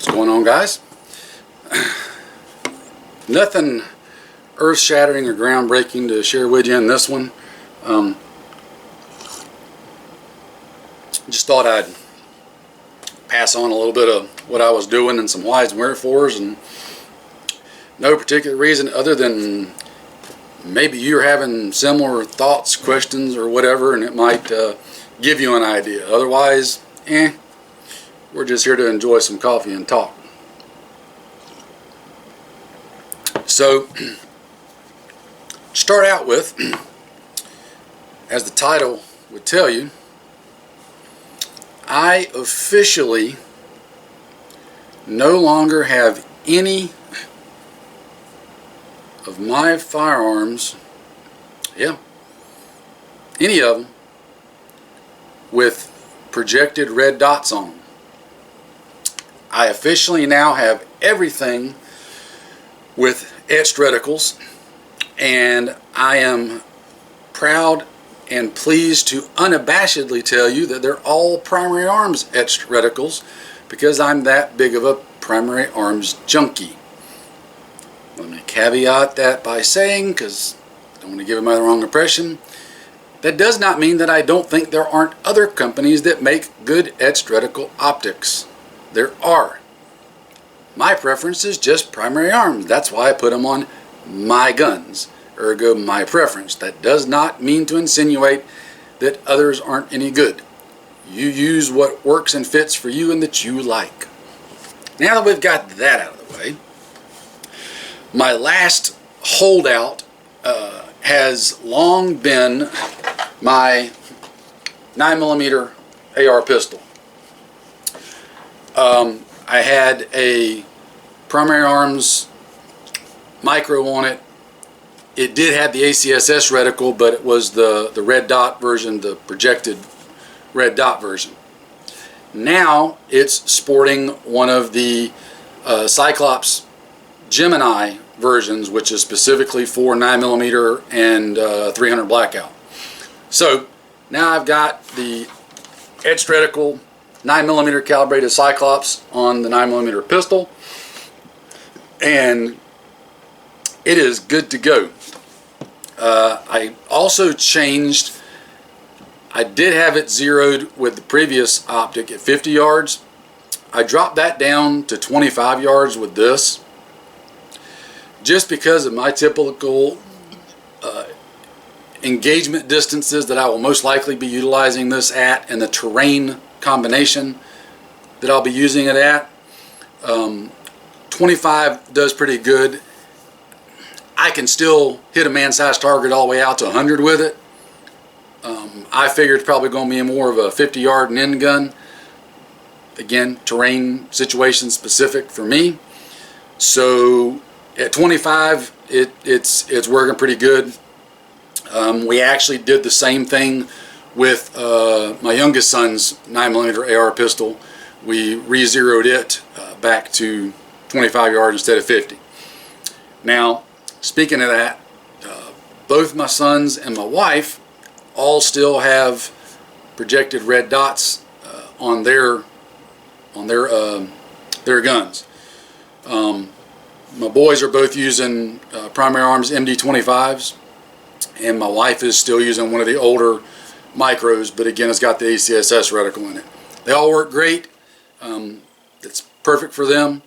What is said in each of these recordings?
What's going on, guys? Nothing earth-shattering or groundbreaking to share with you in this one. Just thought I'd pass on a little bit of what I was doing and some whys and wherefores, and no particular reason other than maybe you're having similar thoughts, questions, or whatever, and it might give you an idea. Otherwise, we're just here to enjoy some coffee and talk. So, start out with, as the title would tell you, I officially no longer have any of my firearms, any of them, with projected red dots on them. I officially now have everything with etched reticles, and I am proud and pleased to unabashedly tell you that they're all primary arms etched reticles, because I'm that big of a primary arms junkie. Let me caveat that by saying, because I don't want to give anybody the wrong impression, that does not mean that I don't think there aren't other companies that make good etched reticle optics. There are. My preference is just primary arms. That's why I put them on my guns. Ergo, my preference. That does not mean to insinuate that others aren't any good. You use what works and fits for you and that you like. Now that we've got that out of the way, my last holdout has long been my 9mm AR pistol. I had a primary arms micro on it. It did have the ACSS reticle, but it was the red dot version, the projected red dot version. Now it's sporting one of the Cyclops Gemini versions, which is specifically for 9mm and 300 blackout. So now I've got the etched reticle 9mm calibrated Cyclops on the 9mm pistol, and it is good to go. I also changed, I did have it zeroed with the previous optic at 50 yards. I dropped that down to 25 yards with this, just because of my typical engagement distances that I will most likely be utilizing this at, and the terrain combination that I'll be using it at. 25 does pretty good. I can still hit a man-sized target all the way out to 100 with it. I figured it's probably going to be more of a 50-yard and end gun. Again, terrain situation specific for me. So at 25, it's working pretty good. We actually did the same thing with my youngest son's 9mm AR pistol. We re-zeroed it back to 25 yards instead of 50. Now, speaking of that, both my sons and my wife all still have projected red dots on their guns. My boys are both using primary arms MD25s, and my wife is still using one of the older micros, but again, it's got the ACSS reticle in it. They all work great. It's perfect for them.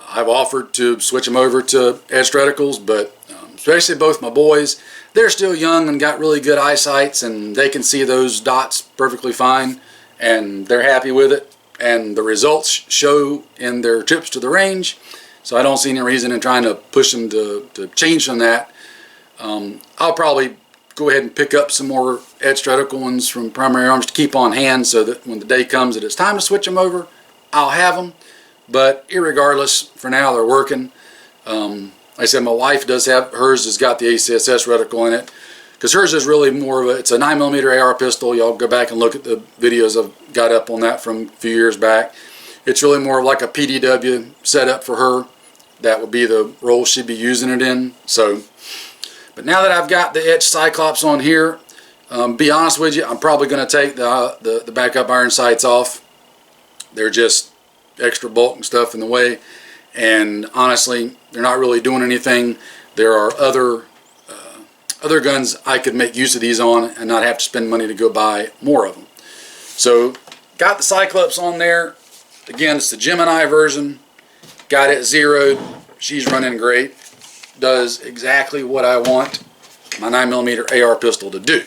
I've offered to switch them over to etched reticles, but especially both my boys, they're still young and got really good eyesights, and they can see those dots perfectly fine, and they're happy with it, and the results show in their trips to the range, so I don't see any reason in trying to push them to change from that. I'll probably go ahead and pick up some more etched reticle ones from primary arms to keep on hand, so that when the day comes that it's time to switch them over, I'll have them. But irregardless, for now they're working. Like I said, my wife does have, hers has got the ACSS reticle in it, because hers is really more of a, it's a 9mm AR pistol. Y'all go back and look at the videos I've got up on that from a few years back. It's really more like a PDW setup for her. That would be the role she'd be using it in. So, but now that I've got the etched Cyclops on here, be honest with you, I'm probably going to take the backup iron sights off. They're just, extra bulk and stuff in the way. And honestly, they're not really doing anything. There are other guns I could make use of these on and not have to spend money to go buy more of them. So got the Cyclops on there. Again, it's the Gemini version. Got it zeroed. She's running great. Does exactly what I want my 9mm AR pistol to do.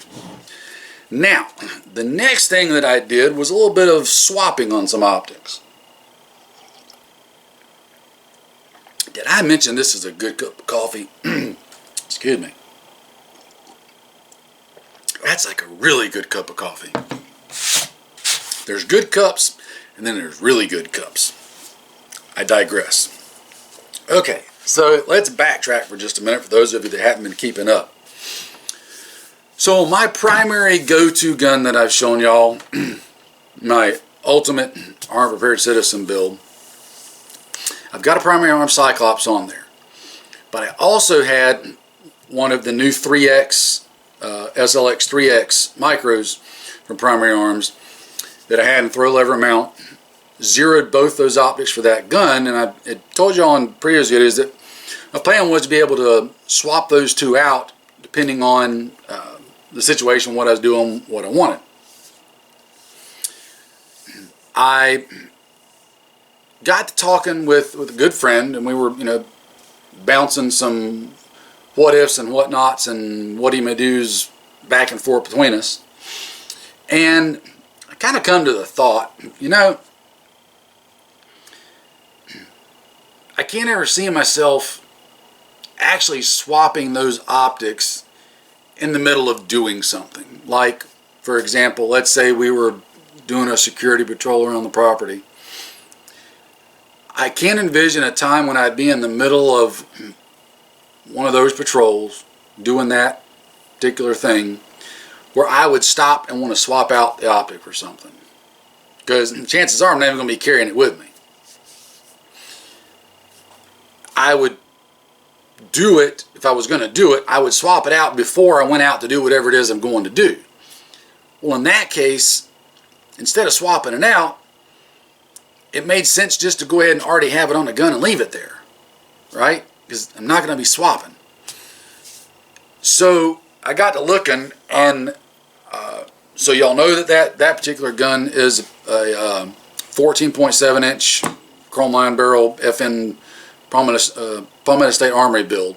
Now, the next thing that I did was a little bit of swapping on some optics. Did I mention this is a good cup of coffee? Excuse me. That's like a really good cup of coffee. There's good cups, and then there's really good cups. I digress. Okay, so let's backtrack for just a minute for those of you that haven't been keeping up. So my primary go-to gun that I've shown y'all, my ultimate armed prepared citizen build, I've got a primary arm Cyclops on there. But I also had one of the new 3X, SLX 3X micros from Primary Arms that I had in throw lever mount. Zeroed both those optics for that gun, and I told you on previous videos that my plan was to be able to swap those two out depending on the situation, what I was doing, what I wanted. I got to talking with a good friend, and we were, bouncing some what ifs and whatnots and what he may do's back and forth between us. And I kind of come to the thought, I can't ever see myself actually swapping those optics in the middle of doing something. Like, for example, let's say we were doing a security patrol around the property. I can't envision a time when I'd be in the middle of one of those patrols doing that particular thing where I would stop and want to swap out the optic for something. Because chances are I'm not even going to be carrying it with me. I would do it, if I was going to do it, I would swap it out before I went out to do whatever it is I'm going to do. Well, in that case, instead of swapping it out, it made sense just to go ahead and already have it on the gun and leave it there, right? Because I'm not going to be swapping. So I got to looking, and so y'all know that particular gun is a 14.7 inch chrome line barrel FN Palmetto State Armory build.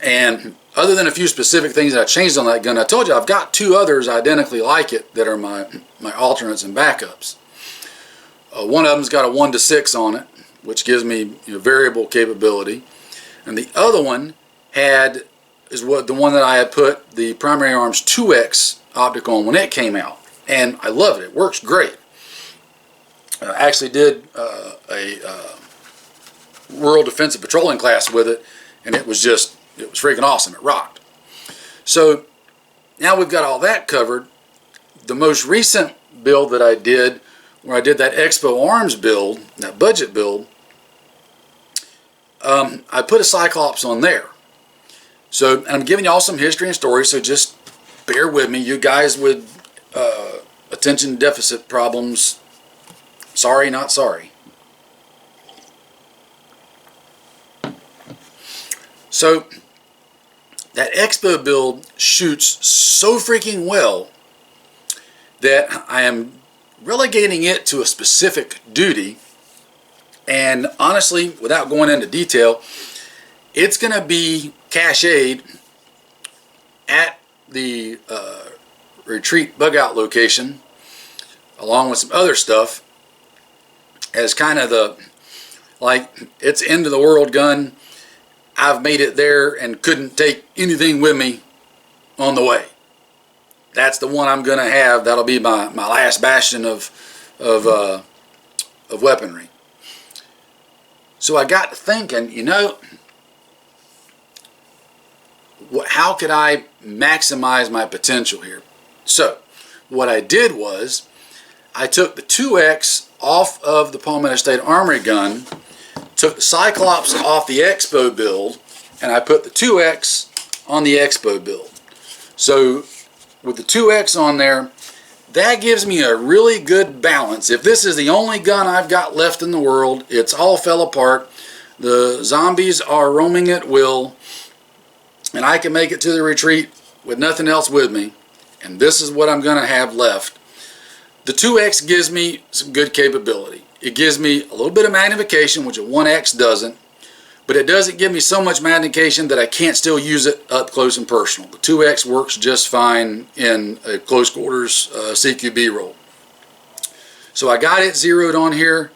And other than a few specific things that I changed on that gun, I told you I've got two others identically like it that are my alternates and backups. One of them's got a 1:6 on it, which gives me variable capability, and the other one is the one that I had put the Primary Arms 2X optic on when it came out, and I love it. It works great. I actually did a Rural Defensive Patrolling class with it, and it was freaking awesome. It rocked. So now we've got all that covered. The most recent build that I did, where I did that Expo Arms build, that budget build, I put a Cyclops on there. So, and I'm giving you all some history and story, so just bear with me. You guys with attention deficit problems, sorry, not sorry. So, that Expo build shoots so freaking well that I am relegating it to a specific duty, and honestly, without going into detail, it's going to be cached at the retreat bug out location along with some other stuff as kind of it's end of the world gun. I've made it there and couldn't take anything with me on the way. That's the one I'm going to have. That'll be my last bastion of weaponry. So I got to thinking, how could I maximize my potential here? So what I did was I took the 2X off of the Palmetto State Armory gun, took the Cyclops off the Expo build, and I put the 2X on the Expo build. So with the 2X on there, that gives me a really good balance. If this is the only gun I've got left in the world, it's all fell apart, the zombies are roaming at will, and I can make it to the retreat with nothing else with me, and this is what I'm going to have left. The 2X gives me some good capability. It gives me a little bit of magnification, which a 1X doesn't, but it doesn't give me so much magnification that I can't still use it up close and personal. The 2X works just fine in a close quarters CQB role. So I got it zeroed on here,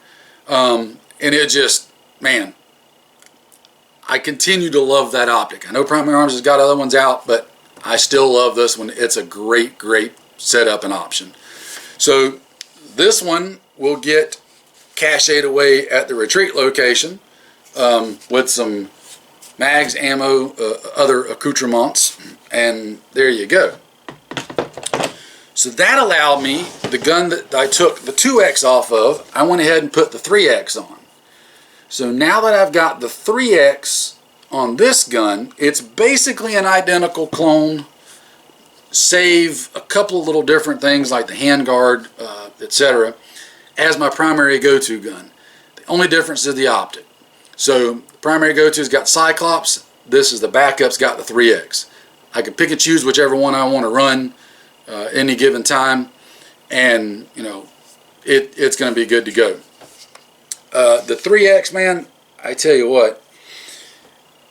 and it just, man, I continue to love that optic. I know Primary Arms has got other ones out, but I still love this one. It's a great, great setup and option. So this one will get cached away at the retreat location with some mags, ammo, other accoutrements, and there you go. So that allowed me, the gun that I took the 2X off of, I went ahead and put the 3X on. So now that I've got the 3X on this gun, it's basically an identical clone, save a couple of little different things like the handguard, etc., as my primary go-to gun. The only difference is the optic. So the primary go-to's got Cyclops, this is the backup's got the 3X. I can pick and choose whichever one I want to run any given time, and you know, it's going to be good to go. The 3X, man, I tell you what,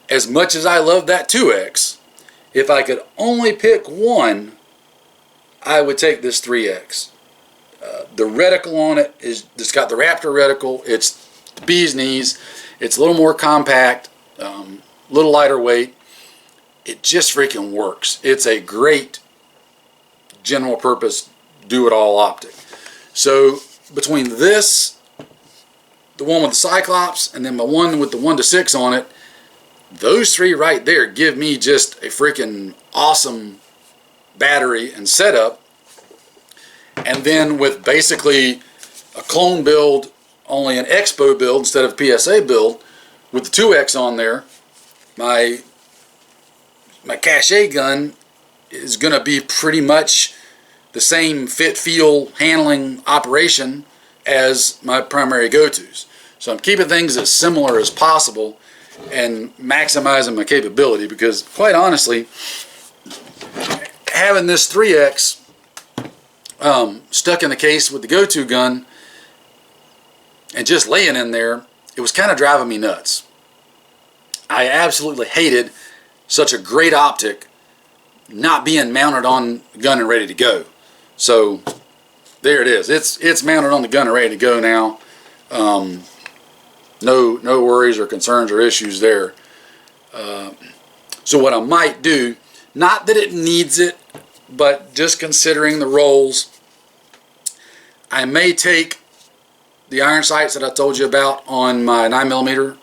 as much as I love that 2X, if I could only pick one, I would take this 3X. The reticle on it is, it's got the Raptor reticle, it's the bee's knees, it's a little more compact, a little lighter weight. It just freaking works. It's a great general purpose do-it-all optic. So between this, the one with the Cyclops, and then my one with the 1-6 on it, those three right there give me just a freaking awesome battery and setup. And then with basically a clone build, only an Expo build instead of PSA build, with the 2X on there, my cache gun is going to be pretty much the same fit, feel, handling operation as my primary go-tos. So I'm keeping things as similar as possible and maximizing my capability, because quite honestly, having this 3X stuck in the case with the go-to gun and just laying in there, it was kind of driving me nuts. I absolutely hated such a great optic not being mounted on the gun and ready to go. So there it is. It's mounted on the gun and ready to go now. No worries or concerns or issues there. So what I might do, not that it needs it, but just considering the rolls, I may take the iron sights that I told you about on my 9mm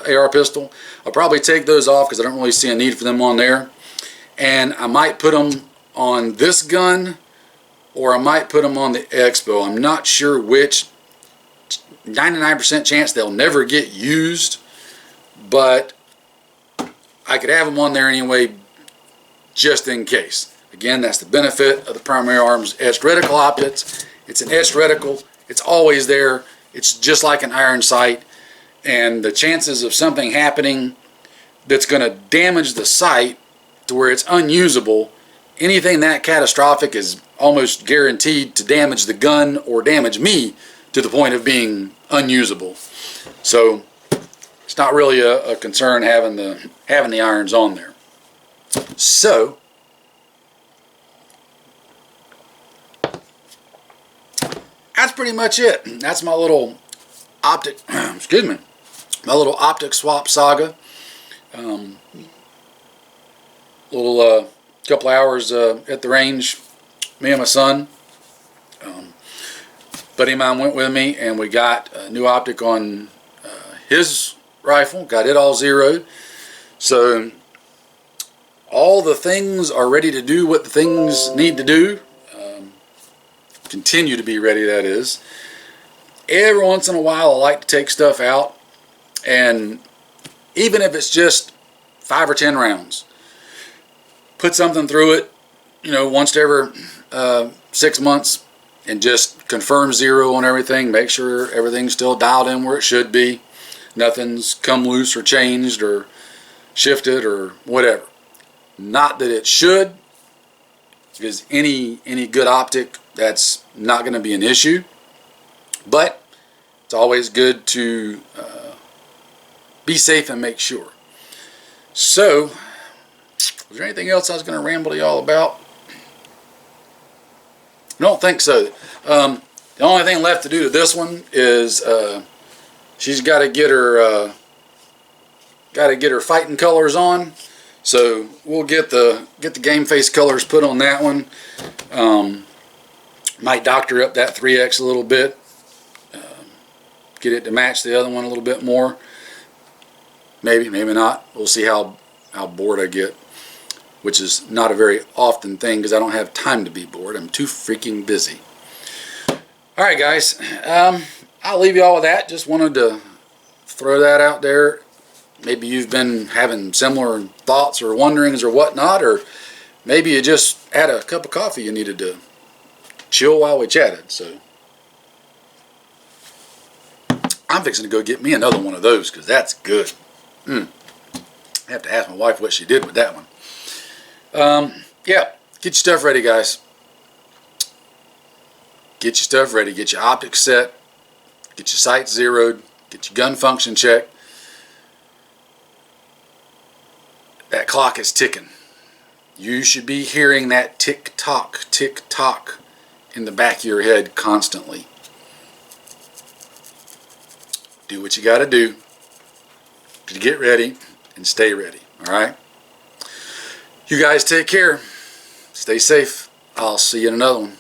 AR pistol. I'll probably take those off because I don't really see a need for them on there. And I might put them on this gun, or I might put them on the Expo. I'm not sure which. 99% chance they'll never get used, but I could have them on there anyway just in case. Again, that's the benefit of the Primary Arms etched reticle optics. It's an etched reticle. It's always there. It's just like an iron sight, and the chances of something happening that's going to damage the sight to where it's unusable, anything that catastrophic is almost guaranteed to damage the gun or damage me to the point of being unusable. So it's not really a concern having the irons on there. So that's pretty much it. That's my little optic excuse me, my little optic swap saga. Little couple hours at the range, me and my son. Buddy of mine went with me, and we got a new optic on his rifle, got it all zeroed. So all the things are ready to do what the things need to do. Continue to be ready, that is. Every once in a while I like to take stuff out, and even if it's just 5 or 10 rounds, put something through it, you know, once every 6 months, and just confirm zero on everything. Make sure everything's still dialed in where it should be. Nothing's come loose or changed or shifted or whatever. Not that it should, because any good optic, that's not going to be an issue. But it's always good to be safe and make sure. So, was there anything else I was going to ramble to y'all about? I don't think so. The only thing left to do to this one is she's got to get her fighting colors on. So we'll get the game face colors put on that one. Might doctor up that 3X a little bit. Get it to match the other one a little bit more. Maybe, maybe not. We'll see how bored I get, which is not a very often thing because I don't have time to be bored. I'm too freaking busy. Alright guys, I'll leave you all with that. Just wanted to throw that out there. Maybe you've been having similar thoughts or wonderings or whatnot, or maybe you just had a cup of coffee you needed to chill while we chatted. So I'm fixing to go get me another one of those because that's good. I have to ask my wife what she did with that one. Yeah, get your stuff ready, guys. Get your stuff ready. Get your optics set. Get your sights zeroed. Get your gun function checked. That clock is ticking. You should be hearing that tick-tock in the back of your head constantly. Do what you got to do to get ready and stay ready. Alright? You guys take care. Stay safe. I'll see you in another one.